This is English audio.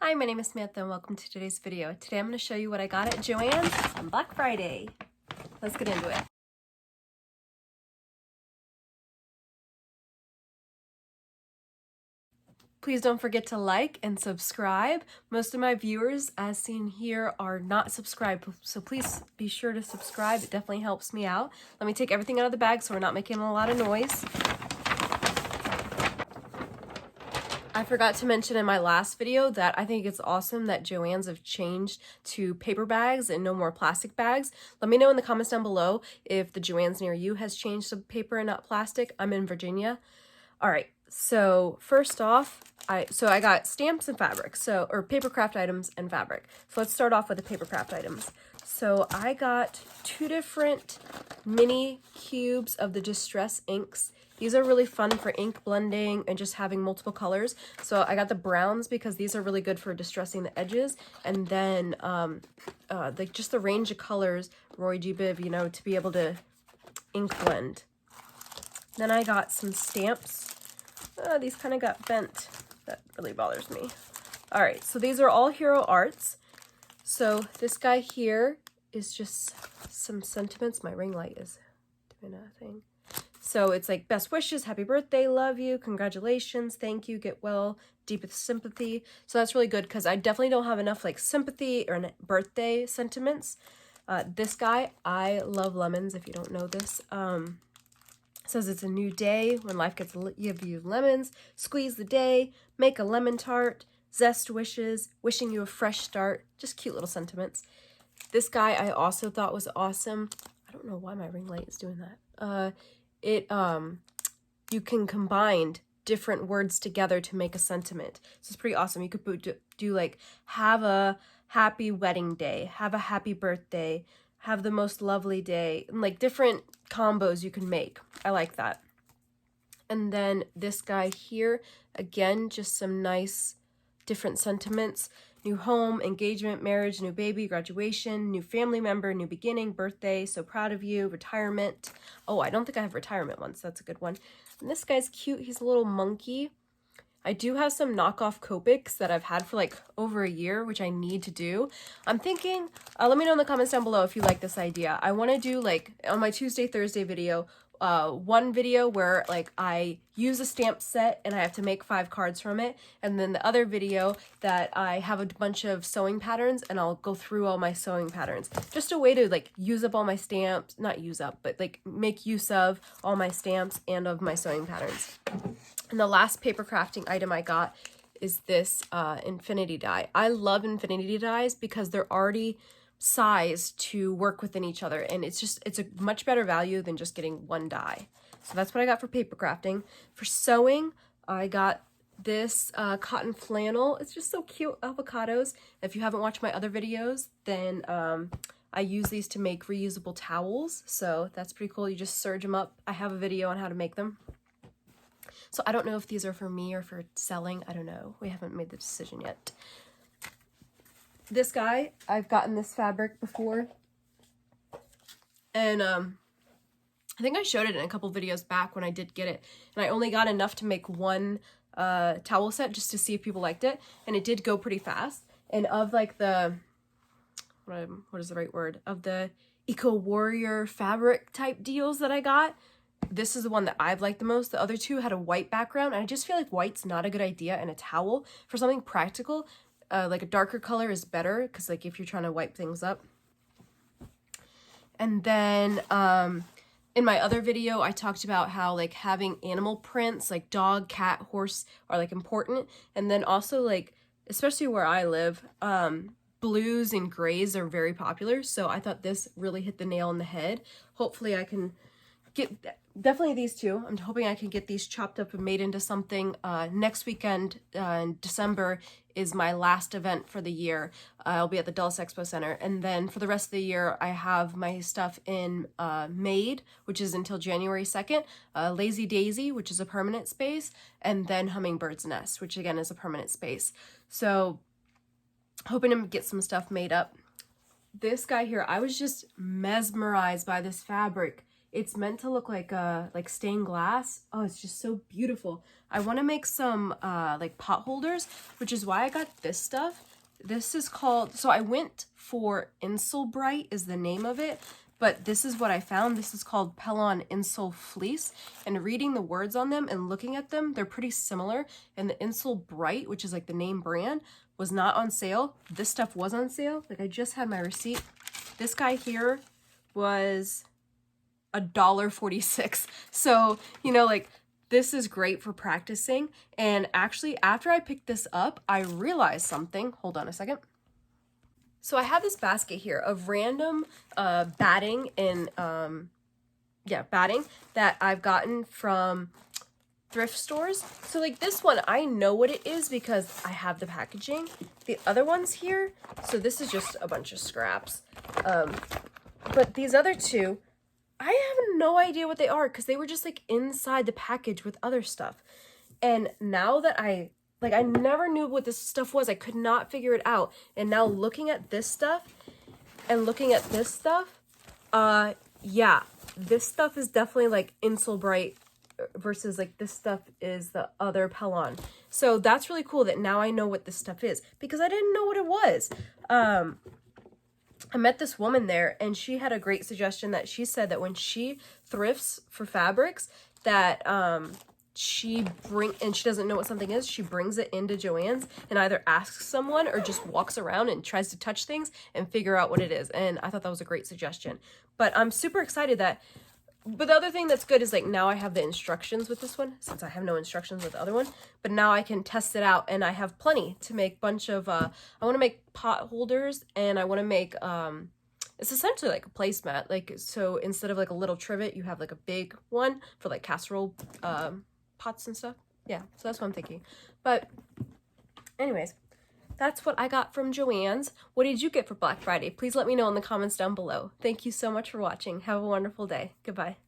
Hi, my name is Samantha and welcome to today's video. Today I'm going to show you what I got at Joann's on Black Friday. Let's get into it. Please don't forget to like and subscribe. Most of my viewers, as seen here, are not subscribed, so please be sure to subscribe. It definitely helps me out. Let me take everything out of the bag so we're not making a lot of noise. I forgot to mention in my last video that I think it's awesome that Joann's have changed to paper bags and no more plastic bags. Let me know in the comments down below if the Joann's near you has changed to paper and not plastic. I'm in Virginia. All right, so first off, I got stamps and fabric, or paper craft items and fabric. So let's start off with the paper craft items. So I got 2 different mini cubes of the Distress inks. These are really fun for ink blending and just having multiple colors. So I got the browns because these are really good for distressing the edges. And then just the range of colors, Roy G. Biv, you know, to be able to ink blend. Then I got some stamps. These kind of got bent. That really bothers me. All right, so these are all Hero Arts. So this guy here is just some sentiments. My ring light is doing a thing. So it's like best wishes, happy birthday, love you, congratulations, thank you, get well, deepest sympathy. So that's really good because I definitely don't have enough like sympathy or birthday sentiments. This guy, I love lemons, if you don't know this. Says it's a new day when life give you lemons, squeeze the day, make a lemon tart, zest wishes, wishing you a fresh start. Just cute little sentiments. This guy I also thought was awesome. I don't know why my ring light is doing that. You can combine different words together to make a sentiment. So it's pretty awesome. You could do like, have a happy wedding day, have a happy birthday, have the most lovely day, and like different combos you can make. I like that. And then this guy here, again, just some nice different sentiments. New home, engagement, marriage, new baby, graduation, new family member, new beginning, birthday, so proud of you, retirement. Oh, I don't think I have retirement ones. That's a good one. And this guy's cute. He's a little monkey. I do have some knockoff Copics that I've had for like over a year, which I need to do. I'm thinking, let me know in the comments down below if you like this idea. I want to do like on my Tuesday, Thursday video, one video where like I use a stamp set and I have to make 5 cards from it, and then the other video that I have a bunch of sewing patterns and I'll go through all my sewing patterns. Just a way to like use up all my stamps, not use up, but like make use of all my stamps and of my sewing patterns. And the last paper crafting item I got is this infinity die. I love infinity dies because they're already sized to work within each other, and it's a much better value than just getting one die. So that's what I got for paper crafting. For sewing, I got this cotton flannel. It's just so cute, avocados. If you haven't watched my other videos, then I use these to make reusable towels, so that's pretty cool. You just serge them up. I have a video on how to make them. So I don't know if these are for me or for selling. I don't know. We haven't made the decision yet. This guy, I've gotten this fabric before. And I think I showed it in a couple videos back when I did get it. And I only got enough to make one towel set just to see if people liked it. And it did go pretty fast. And of like the, what is the right word? Of the Eco Warrior fabric type deals that I got, this is the one that I've liked the most. The other two had a white background, and I just feel like white's not a good idea in a towel. For something practical, like a darker color is better, because like if you're trying to wipe things up. And then in my other video, I talked about how like having animal prints, like dog, cat, horse, are like important. And then also like, especially where I live, blues and grays are very popular. So I thought this really hit the nail on the head. Hopefully I can get definitely these two. I'm hoping I can get these chopped up and made into something. Next weekend in December is my last event for the year. I'll be at the Dulles Expo Center, and then for the rest of the year I have my stuff in Made, which is until January 2nd, Lazy Daisy, which is a permanent space, and then Hummingbird's Nest, which again is a permanent space. So hoping to get some stuff made up. This guy here, I was just mesmerized by this fabric. It's meant to look like stained glass. Oh, it's just so beautiful. I want to make some like pot holders, which is why I got this stuff. This is called, so I went for Insulbright is the name of it, but this is what I found. This is called Pellon Insul Fleece, and reading the words on them and looking at them, they're pretty similar. And the Insulbright, which is like the name brand, was not on sale. This stuff was on sale. Like I just had my receipt. This guy here was $1.46. So, you know, like this is great for practicing. And actually, after I picked this up, I realized something. Hold on a second. So I have this basket here of random batting and batting that I've gotten from thrift stores. So like this one, I know what it is because I have the packaging. The other ones here, so this is just a bunch of scraps. But these other two, I have no idea what they are because they were just like inside the package with other stuff. And now that I never knew what this stuff was. I could not figure it out. And now looking at this stuff and looking at this stuff, yeah, this stuff is definitely like Insulbright versus like this stuff is the other Pellon. So that's really cool that now I know what this stuff is because I didn't know what it was. I met this woman there and she had a great suggestion that she said that when she thrifts for fabrics that she doesn't know what something is, she brings it into Joann's and either asks someone or just walks around and tries to touch things and figure out what it is. And I thought that was a great suggestion. But I'm super excited that, but the other thing that's good is like now I have the instructions with this one since I have no instructions with the other one, but now I can test it out and I have plenty to make bunch of, I want to make pot holders and I want to make, it's essentially like a placemat. Like, so instead of like a little trivet, you have like a big one for like casserole, pots and stuff. Yeah, so that's what I'm thinking. But anyways, that's what I got from Joann's. What did you get for Black Friday? Please let me know in the comments down below. Thank you so much for watching. Have a wonderful day. Goodbye.